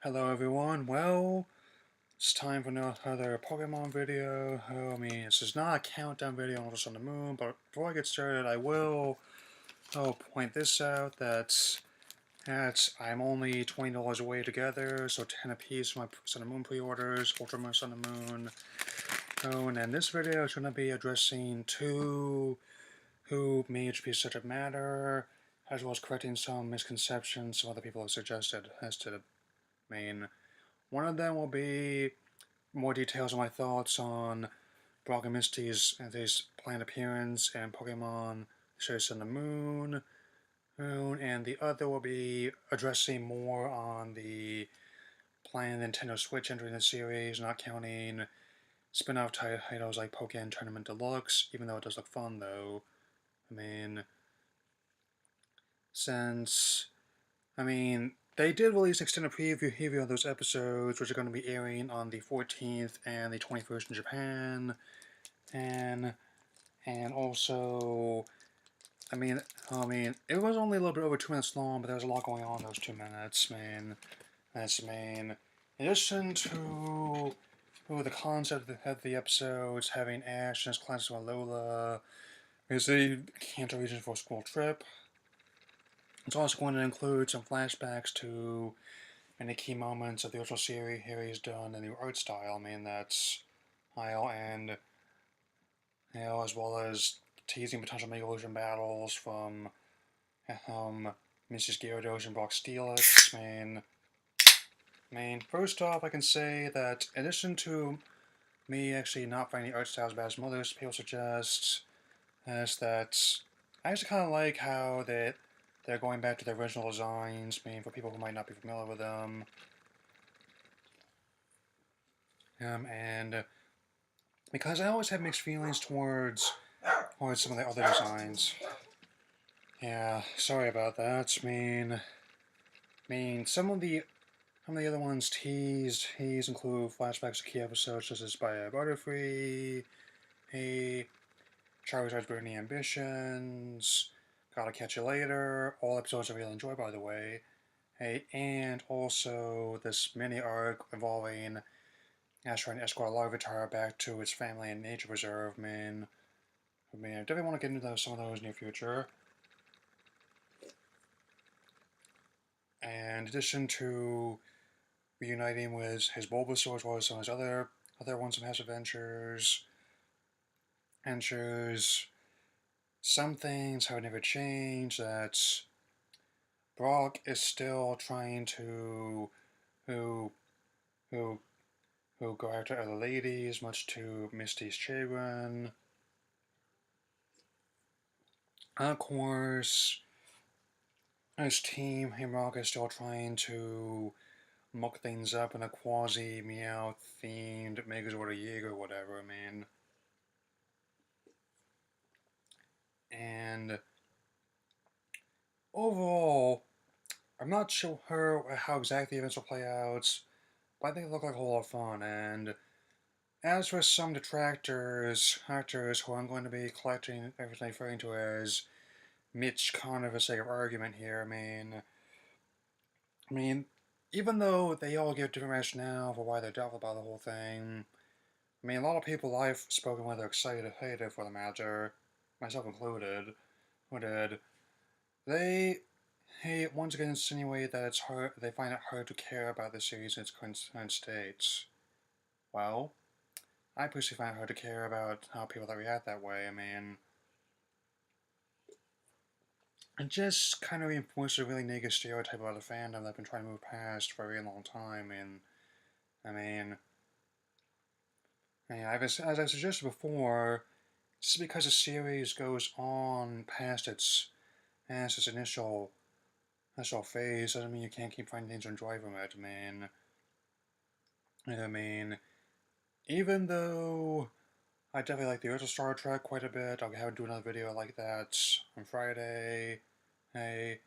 Hello everyone, well, it's time for another Pokemon video. This is not a countdown video on Sun and Moon, but before I get started, I will point this out that I'm only $20 away together, so 10 apiece for my Sun and Moon pre-orders, Ultra Sun and Moon. And in this video, is going to be addressing two major pieces of subject matter, as well as correcting some misconceptions some other people have suggested as to the main. One of them will be more details on my thoughts on Brock and Misty's planned appearance in Pokemon Sun and Moon, and the other will be addressing more on the planned Nintendo Switch entering the series, not counting spin-off titles like Pokémon Tournament Deluxe, even though it does look fun though. Since they did release an extended preview of those episodes, which are going to be airing on the 14th and the 21st in Japan, and also, it was only a little bit over 2 minutes long, but there was a lot going on in those 2 minutes, In addition to the concept of the episodes, having Ash and his class with Lola, visit Kanto region for a school trip. It's also going to include some flashbacks to many key moments of the original series Harry's done and the art style. That's and as well as teasing potential Mega Evolution battles from Mrs. Gyarados and Brock Steelix. First off, I can say that in addition to me actually not finding the art style as bad as others people suggest, is that I actually kind of like how they're going back to the original designs, for people who might not be familiar with them. And because I always have mixed feelings towards some of the other designs. Yeah, sorry about that. Some of the other ones teased include flashbacks to key episodes such as by Butterfree, Hey, Charizard's Burning Ambitions, Gotta Catch You Later, all episodes I really enjoy, by the way. Hey, and also this mini arc involving Ash trying to escort a Larvitar back to its family in nature preserve. I definitely want to get into some of those in the near future. And in addition to reuniting with his Bulbasaur as well as some of his other ones from past adventures, some things have never changed. That Brock is still trying to go after other ladies, much to Misty's chagrin. Of course, his team, Brock, is still trying to muck things up in a quasi-Meow themed Megazord or Jaeger or whatever, And overall, I'm not sure how exactly events will play out, but I think it looked like a whole lot of fun. And as for some detractors, actors who I'm going to be collecting everything referring to as Mitch Connor for the sake of argument here, even though they all give different rationale for why they're doubtful about the whole thing, a lot of people I've spoken with are excited and hated for the matter, myself included, who did. They once again insinuate that it's hard. They find it hard to care about the series in its current state. Well, I personally find it hard to care about how people that react that way. It just kind of reinforces a really negative stereotype about the fandom that I've been trying to move past for a really long time. As I suggested before, just because a series goes on past its initial phase doesn't mean you can't keep finding things to enjoy from it. Even though I definitely like the original Star Trek quite a bit, I'll have to do another video like that on Friday. Hey,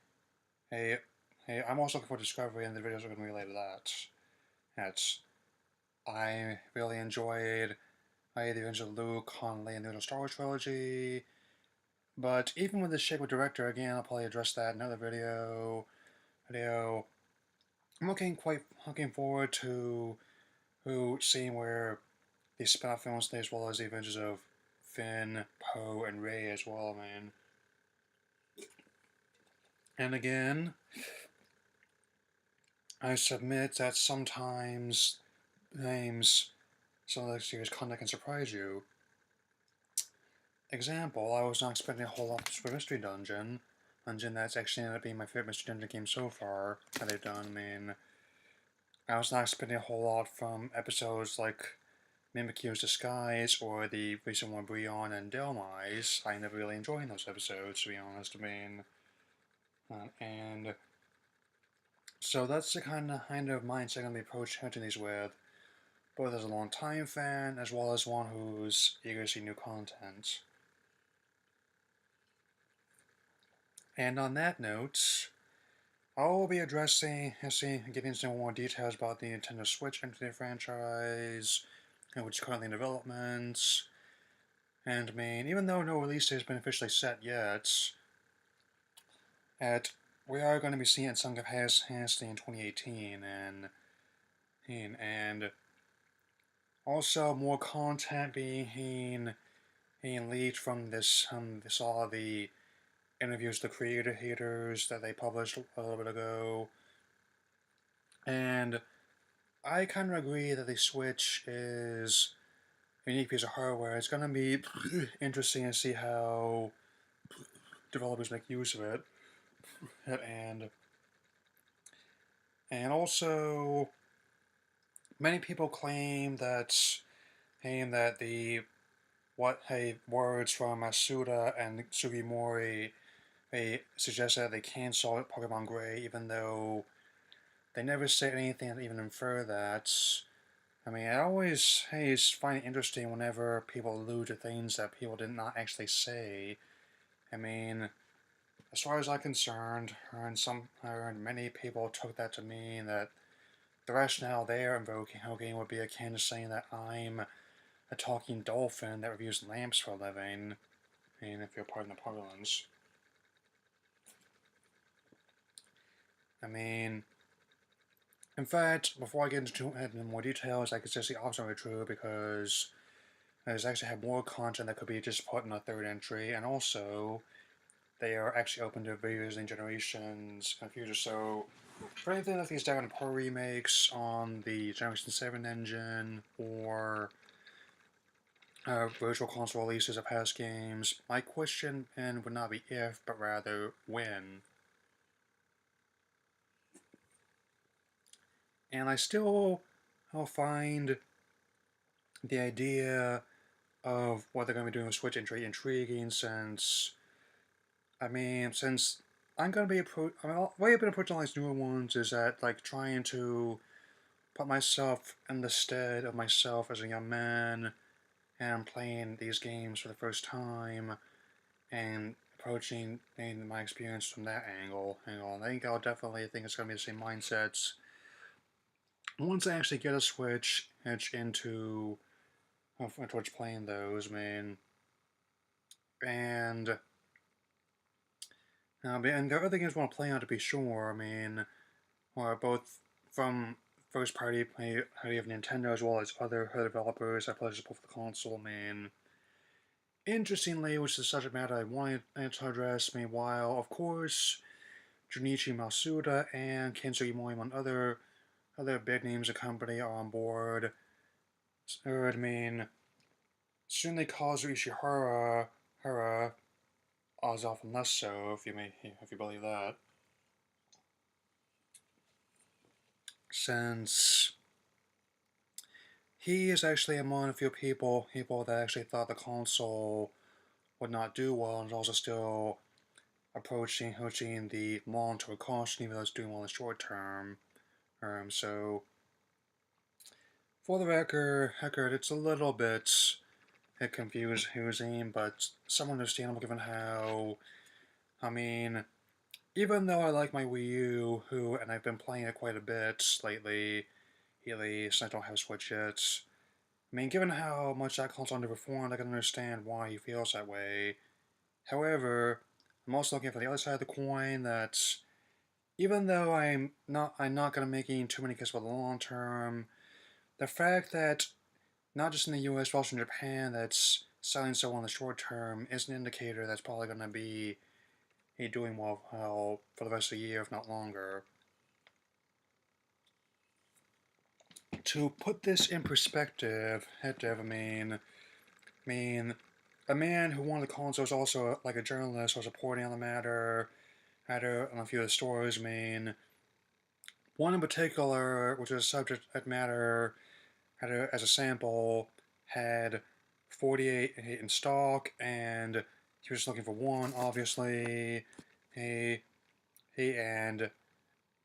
I'm also looking for Discovery, and the videos are going to be related to that. I really enjoyed the original Luke, Han, Leia, and the original Star Wars trilogy. But even with the shape of director, again, I'll probably address that in another video. I'm looking forward to seeing where these spin-off films stay, as well as the adventures of Finn, Poe, and Rey as well, man. And again, I submit that sometimes names some of the series content can surprise you. Example, I was not expecting a whole lot from Super Mystery Dungeon. Dungeon that's actually ended up being my favorite Mystery Dungeon game so far that they've done. I mean, I was not expecting a whole lot from episodes like Mimikyu's Disguise or the recent one Brion and Delmise. I never really enjoyed those episodes, to be honest. I mean, and so that's the kind of mindset I'm going to be approaching these with, both as a long-time fan as well as one who's eager to see new content. And on that note, I'll be getting into more details about the Nintendo Switch Entity franchise, which is currently in development. And I mean, even though no release date has been officially set yet, we are going to be seeing some capacity in 2018, and also more content being leaked from this all of the interviews with the creator haters that they published a little bit ago. And I kind of agree that the Switch is a unique piece of hardware. It's going to be interesting to see how developers make use of it. And also, many people claim that the words from Masuda and Sugimori they suggest that they cancel Pokemon Gray, even though they never say anything that even infer that. I mean, I always find it interesting whenever people allude to things that people did not actually say. I mean, as far as I'm concerned, many people took that to mean that the rationale they're invoking would be akin to saying that I'm a talking dolphin that reviews lamps for a living. I mean, if you'll pardon the parlance. I mean, in fact, before I get into more details, I could say the opposite is true because there's actually have more content that could be just put in a third entry, and also they are actually open to revisiting Generations in the future. So, for anything like these Dragon Pro remakes on the Generation 7 engine or virtual console releases of past games, my question then would not be if, but rather when. And I still find the idea of what they're going to be doing with Switch intriguing since, since I'm going to be the way I've been approaching all these newer ones is that, like, trying to put myself in the stead of myself as a young man and playing these games for the first time and approaching my experience from that angle. And I think it's going to be the same mindsets once I actually get a Switch into towards playing those, man. And and there are other games I want to play on to be sure. I mean, or both from first party of Nintendo as well as other developers that play both the console, man. Interestingly, which is the subject matter I wanted to address, meanwhile, of course, Junichi Masuda and Kensuke Moimon, other big names of the company are on board. I mean, certainly Kazu Ishihara is often less so, if you believe that. Since he is actually among a few people that actually thought the console would not do well, and is also still approaching the long-term caution, even though it's doing well in the short term. So, for the record, it's a little bit confusing, but somewhat understandable given how, even though I like my Wii U, and I've been playing it quite a bit lately, at least I don't have a Switch yet. Given how much that console underperformed, I can understand why he feels that way. However, I'm also looking for the other side of the coin that even though I'm not gonna making too many guesses about the long term, the fact that not just in the US but also in Japan that's selling so well in the short term is an indicator that's probably gonna be doing well for the rest of the year, if not longer. To put this in perspective, I mean, a man who won the console was also like a journalist, was reporting on the matter, had on a few of the stories. I mean, one in particular, which is a subject matter, as a sample, had 48 in stock, and he was looking for one, obviously. He, and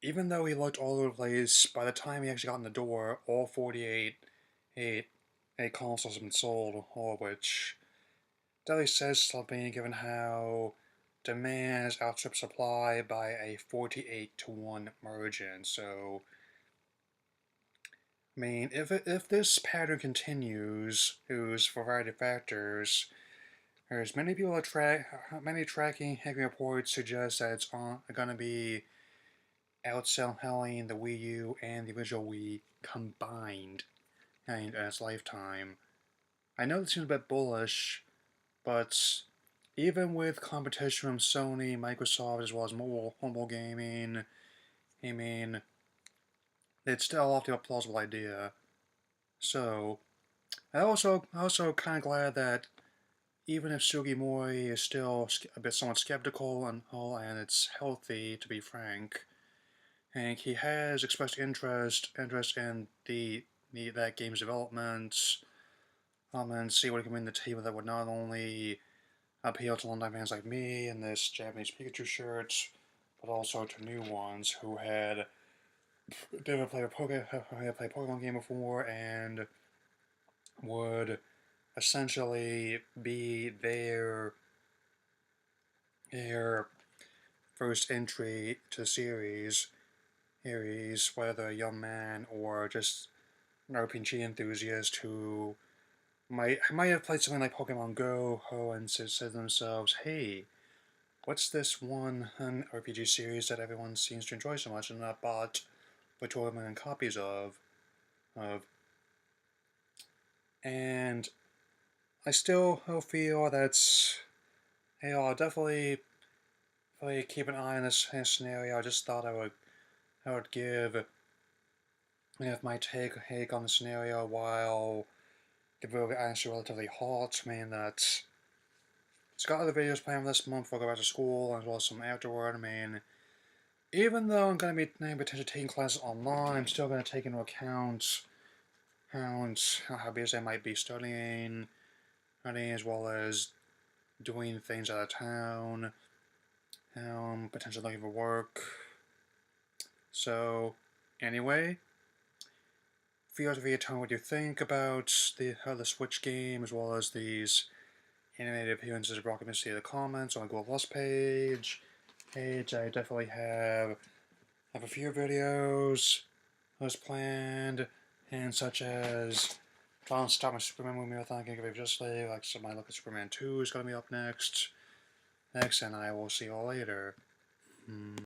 even though he looked all over the place, by the time he actually got in the door, all 48 eight, consoles have been sold, all of which definitely says something given how demand has outstripped supply by a 48-to-1 margin. So, I mean, if this pattern continues, whose for a variety of factors, there's many people that many tracking hacking reports suggest that it's going to be outselling the Wii U and the original Wii combined in its lifetime. I know this seems a bit bullish, but even with competition from Sony, Microsoft, as well as mobile gaming, I mean, it's still often a plausible idea. So, I also kind of glad that even if Sugimori is still a bit somewhat skeptical and it's healthy to be frank, and he has expressed interest in that game's development, and see what he can bring to the table that would not only appeal to longtime fans like me in this Japanese Pikachu shirt, but also to new ones who had never played a Pokemon game before and would essentially be their first entry to the series, whether a young man or just an RPG enthusiast who might have played something like Pokemon Go and said to themselves, "Hey, what's this one RPG series that everyone seems to enjoy so much and not bought the 12 million copies of?" And I still feel that's, hey, I'll definitely keep an eye on this scenario. I just thought I would give my take on the scenario while the video actually relatively hot. I mean, that's it's got other videos planned for this month before I go back to school, as well as some afterward. I mean, even though I'm going to be potentially taking classes online, I'm still going to take into account how busy I might be studying, as well as doing things out of town, potentially looking for work. So, anyway, feel free to tell me what you think about the Switch game, as well as these animated appearances of Brock and Misty in the comments on the Google Plus page. I definitely have a few videos as planned, and such as trying to start my Superman movie marathon again eventually, like so my look at Superman 2 is going to be up next, and I will see you all later.